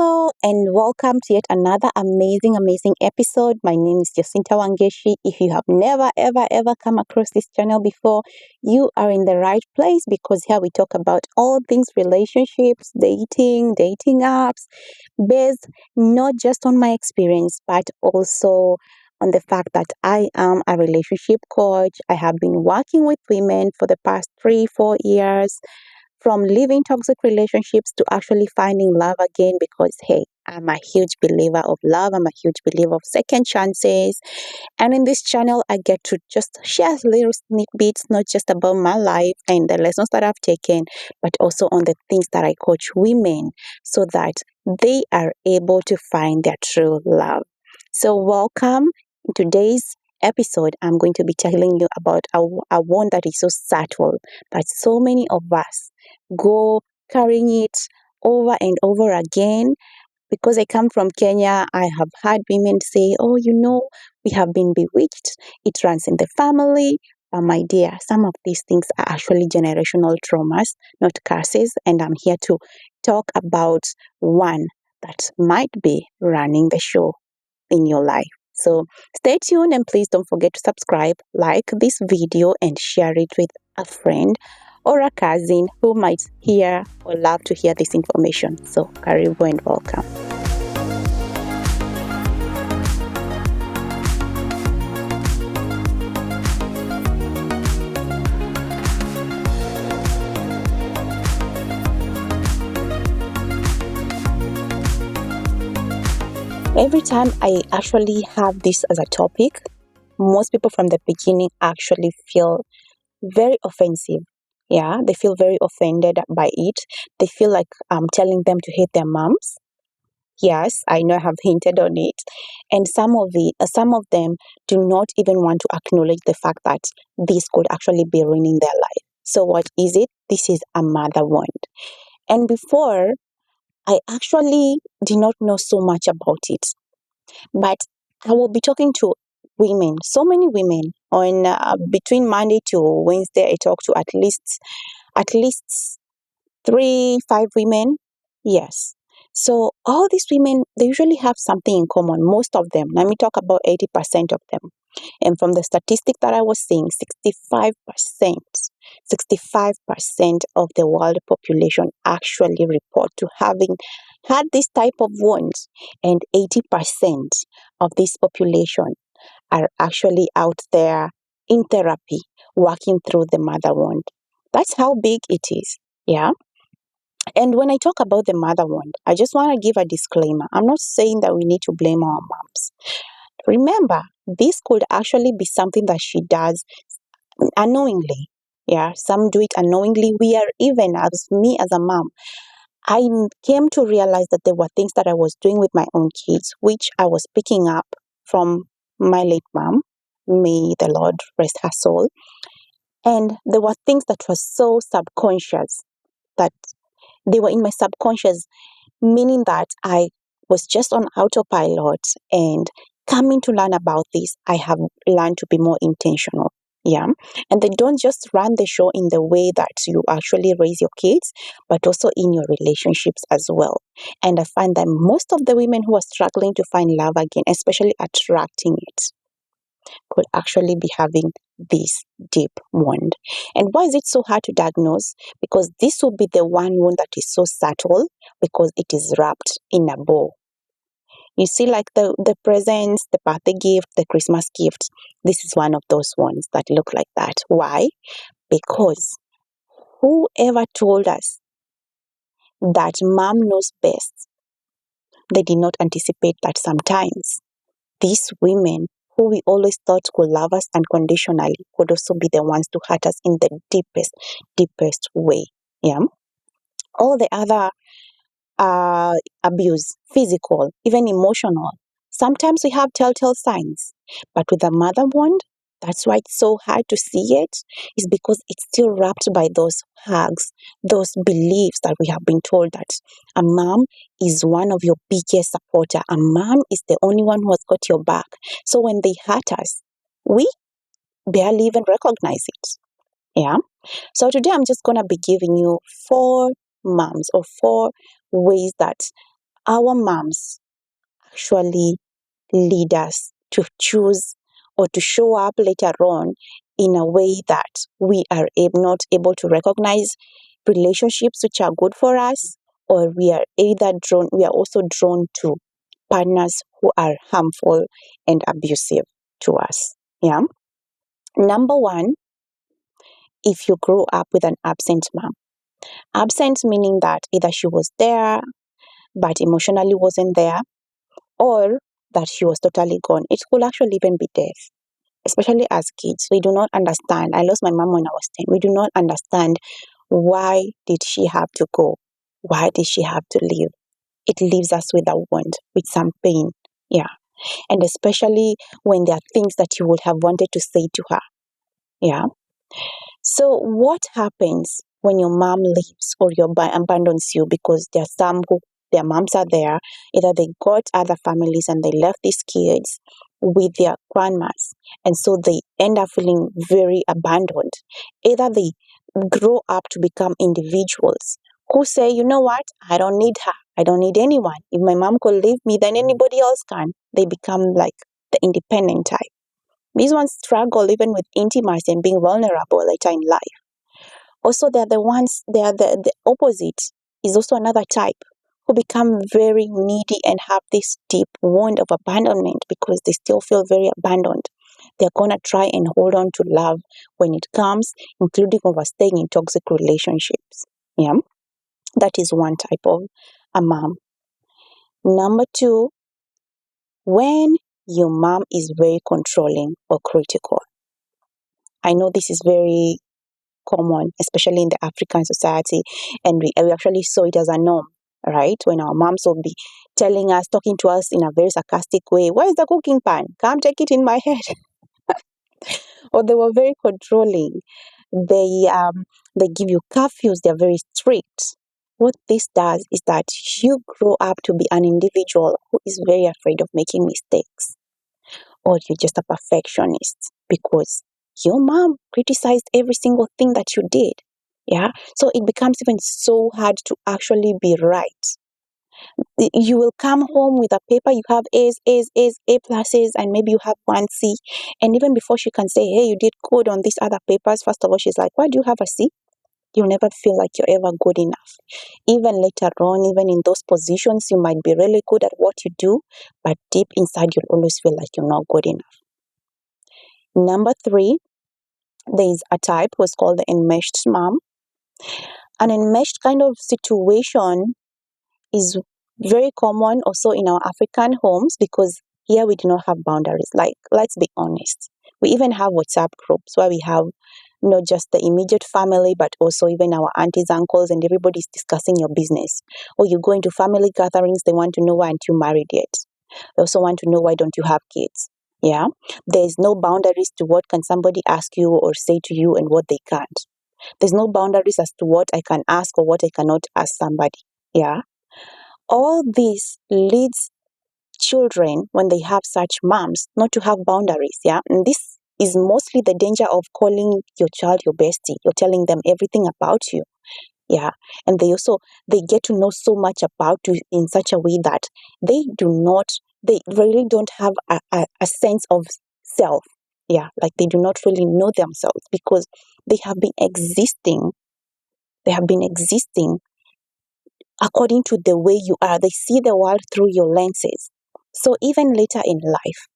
Hello and welcome to yet another amazing episode. My name is Jacinta. If you have never ever come across this channel before, you are in the right place because here we talk about all things relationships, dating apps, based not just on my experience but also on the fact that I am a relationship coach. I have been working with women for the past 3-4 years from leaving toxic relationships to actually finding love again because hey, I'm a huge believer of love. I'm a huge believer of second chances. And in this channel, I get to just share little snippets, not just about my life and the lessons that I've taken, but also on the things that I coach women so that they are able to find their true love. So welcome. In today's episode, I'm going to be telling you about a one that is so subtle that so many of us go carrying it over and over again. Because I come from Kenya, I have heard women say, oh, we have been bewitched. It runs in the family. But my dear, some of these things are actually generational traumas, not curses. And I'm here to talk about one that might be running the show in your life. So stay tuned and please don't forget to subscribe, like this video, and share it with a friend or a cousin who might hear or love to hear this information. So karibu and welcome. Every time I actually have this as a topic, most people from the beginning actually feel very offensive. Yeah, they feel very offended by it. They feel like I'm telling them to hate their moms. Yes, I know I have hinted on it. And some of them do not even want to acknowledge the fact that this could actually be ruining their life. So what is it? This is a mother wound. And before, I actually did not know so much about it. But I will be talking to women, so many women on between Monday to Wednesday. I talk to at least 3-5 women. Yes. So all these women, they usually have something in common. Most of them. Let me talk about 80% of them. And from the statistic that I was seeing, 65% of the world population actually report to having had this type of wounds, and 80% of this population are actually out there in therapy, working through the mother wound. That's how big it is. Yeah. And when I talk about the mother wound, I just want to give a disclaimer. I'm not saying that we need to blame our moms. Remember, this could actually be something that she does unknowingly. Yeah, some do it unknowingly. We are even, as me as a mom, I came to realize that there were things that I was doing with my own kids, which I was picking up from my late mom. May the Lord rest her soul. And there were things that were so subconscious that they were in my subconscious, meaning that I was just on autopilot, and coming to learn about this, I have learned to be more intentional. Yeah. And they don't just run the show in the way that you actually raise your kids, but also in your relationships as well. And I find that most of the women who are struggling to find love again, especially attracting it, could actually be having this deep wound. And why is it so hard to diagnose? Because this will be the one wound that is so subtle because it is wrapped in a bow. You see, like the presents, the birthday gift, the Christmas gift, this is one of those ones that look like that. Why? Because whoever told us that mom knows best, they did not anticipate that sometimes these women who we always thought could love us unconditionally could also be the ones to hurt us in the deepest way. Yeah. All the other abuse, physical, even emotional, sometimes we have telltale signs. But with a mother wound, that's why it's so hard to see it, is because it's still wrapped by those hugs, those beliefs that we have been told that a mom is one of your biggest supporter. A mom is the only one who has got your back. So when they hurt us, we barely even recognize it. Yeah. So today I'm just going to be giving you 4 moms or 4 ways that Our moms actually lead us to choose or to show up later on in a way that we are not able to recognize relationships which are good for us, or we are also drawn to partners who are harmful and abusive to us. Yeah. Number one, if you grow up with an absent mom. Absent meaning that either she was there but emotionally wasn't there, or that she was totally gone. It could actually even be death. Especially as kids, we do not understand. I lost my mom when I was 10. We do not understand why did she have to go? Why did she have to leave? It leaves us with a wound, with some pain. Yeah. And especially when there are things that you would have wanted to say to her. Yeah. So what happens when your mom leaves or abandons you? Because there are some who their moms are there, either they got other families and they left these kids with their grandmas, and so they end up feeling very abandoned. Either they grow up to become individuals who say, you know what, I don't need her, I don't need anyone. If my mom could leave me, then anybody else can. They become like the independent type. These ones struggle even with intimacy and being vulnerable later in life. Also, they are the opposite, is also another type who become very needy and have this deep wound of abandonment because they still feel very abandoned. They're going to try and hold on to love when it comes, including overstaying in toxic relationships. Yeah, that is one type of a mom. Number two, when your mom is very controlling or critical. I know this is very common, especially in the African society, and we actually saw it as a norm, right? When our moms would be telling us, talking to us in a very sarcastic way, where's the cooking pan? Come take it in my head. Or they were very controlling. They give you curfews, they're very strict. What this does is that you grow up to be an individual who is very afraid of making mistakes, or you're just a perfectionist because your mom criticized every single thing that you did. Yeah. So it becomes even so hard to actually be right. You will come home with a paper, you have A's, A pluses, and maybe you have one C. And even before she can say, hey, you did good on these other papers, first of all, she's like, why do you have a C? You'll never feel like you're ever good enough. Even later on, even in those positions, you might be really good at what you do, but deep inside, you'll always feel like you're not good enough. Number three, there is a type who's called the enmeshed mom. An enmeshed kind of situation is very common also in our African homes because here we do not have boundaries. Like, let's be honest. We even have WhatsApp groups where we have not just the immediate family, but also even our aunties, uncles, and everybody's discussing your business. Or you go into family gatherings, they want to know why aren't you married yet. They also want to know why don't you have kids. Yeah. There's no boundaries to what can somebody ask you or say to you and what they can't. There's no boundaries as to what I can ask or what I cannot ask somebody. Yeah. All this leads children, when they have such moms, not to have boundaries. Yeah. And this is mostly the danger of calling your child your bestie. You're telling them everything about you. Yeah. And they get to know so much about you in such a way that they really don't have a sense of self. Yeah. Like they do not really know themselves because they have been existing. They have been existing according to the way you are. They see the world through your lenses. So even later in life,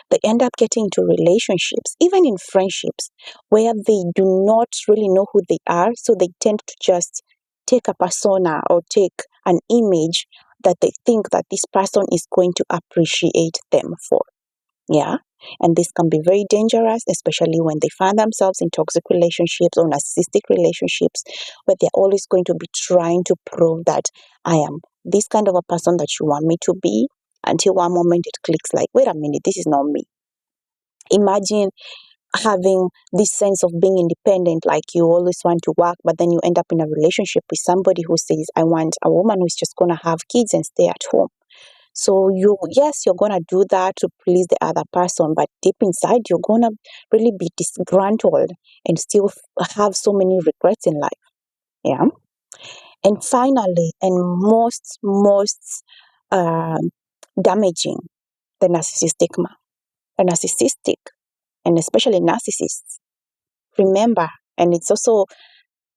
they end up getting into relationships, even in friendships, where they do not really know who they are. So they tend to just take a persona or take an image that they think that this person is going to appreciate them for. Yeah. And this can be very dangerous, especially when they find themselves in toxic relationships or narcissistic relationships, where they're always going to be trying to prove that I am this kind of a person that you want me to be, until one moment it clicks like, wait a minute, this is not me. Imagine having this sense of being independent, like you always want to work, but then you end up in a relationship with somebody who says, I want a woman who's just going to have kids and stay at home. So you're going to do that to please the other person, but deep inside, you're going to really be disgruntled and still have so many regrets in life. Yeah. And finally, and most damaging, the narcissistic mom. A narcissistic, and especially narcissists, remember, and it's also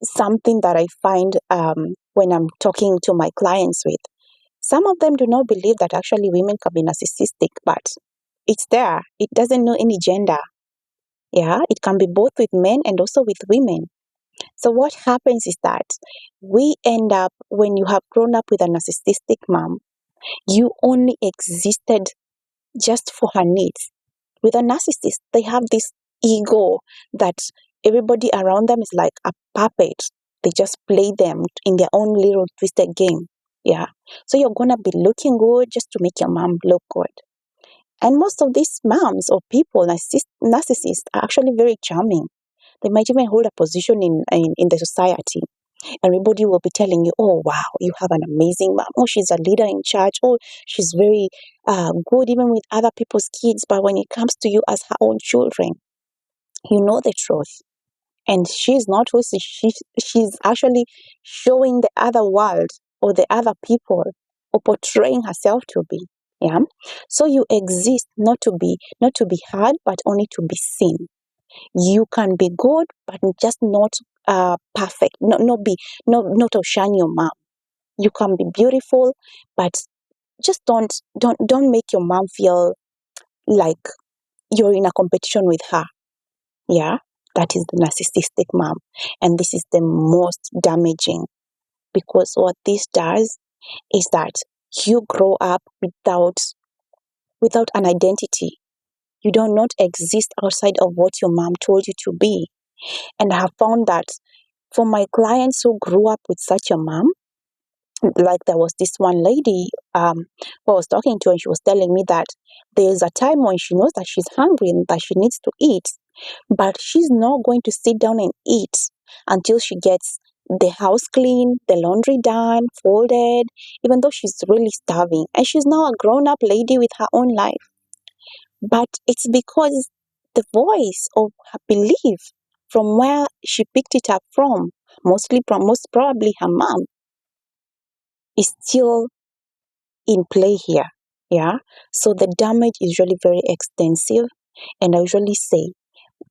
something that I find when I'm talking to my clients with. Some of them do not believe that actually women can be narcissistic, but it's there. It doesn't know any gender. Yeah, it can be both with men and also with women. So what happens is that we end up, when you have grown up with a narcissistic mom, you only existed just for her needs. With a narcissist, they have this ego that everybody around them is like a puppet. They just play them in their own little twisted game. Yeah. So you're gonna be looking good just to make your mom look good. And most of these moms or people, narcissists, are actually very charming. They might even hold a position in the society. Everybody will be telling you, oh, wow, you have an amazing mom. Oh, she's a leader in church. Oh, she's very good even with other people's kids. But when it comes to you as her own children, you know the truth. And she's not who she's actually showing the other world or the other people or portraying herself to be. Yeah. So you exist not to be heard, but only to be seen. You can be good, but just not perfect. Not outshine your mom. You can be beautiful, but just don't make your mom feel like you're in a competition with her. Yeah, that is the narcissistic mom, and this is the most damaging, because what this does is that you grow up without an identity. You do not exist outside of what your mom told you to be. And I have found that for my clients who grew up with such a mom, like there was this one lady who I was talking to, and she was telling me that there's a time when she knows that she's hungry and that she needs to eat, but she's not going to sit down and eat until she gets the house clean, the laundry done, folded, even though she's really starving. And she's now a grown up lady with her own life. But it's because the voice of her belief from where she picked it up from, most probably her mom, is still in play here. Yeah. So the damage is really very extensive. And I usually say,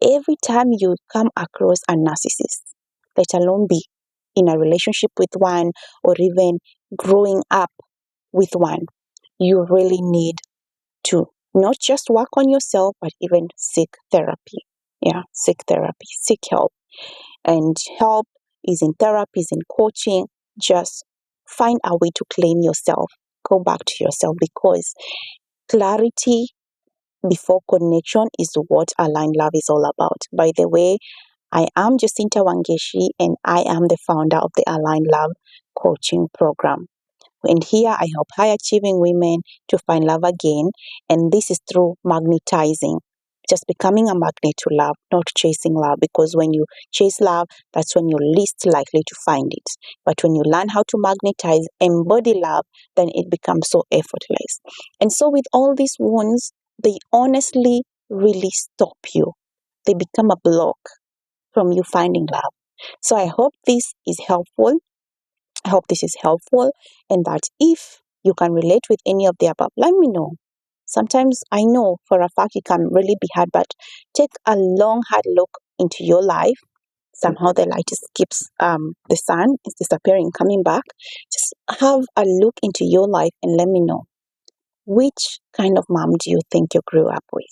every time you come across a narcissist, let alone be in a relationship with one or even growing up with one, you really need to not just work on yourself, but even seek therapy. Yeah, seek therapy, seek help. And help is in therapy, is in coaching. Just find a way to claim yourself. Go back to yourself, because clarity before connection is what aligned love is all about. By the way, I am Jacinta Wangeshi, and I am the founder of the Aligned Love Coaching Program. And here I help high achieving women to find love again. And this is through magnetizing, just becoming a magnet to love, not chasing love. Because when you chase love, that's when you're least likely to find it. But when you learn how to magnetize, embody love, then it becomes so effortless. And so with all these wounds, they honestly really stop you. They become a block from you finding love. So I hope this is helpful. I hope this is helpful, and that if you can relate with any of the above, let me know. Sometimes I know for a fact it can really be hard, but take a long, hard look into your life. Somehow the light skips the sun is disappearing, coming back. Just have a look into your life and let me know, which kind of mom do you think you grew up with?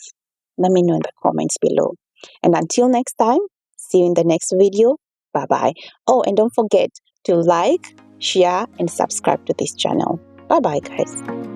Let me know in the comments below. And until next time, see you in the next video. Bye bye. Oh, and don't forget to like, share, and subscribe to this channel. Bye bye, guys.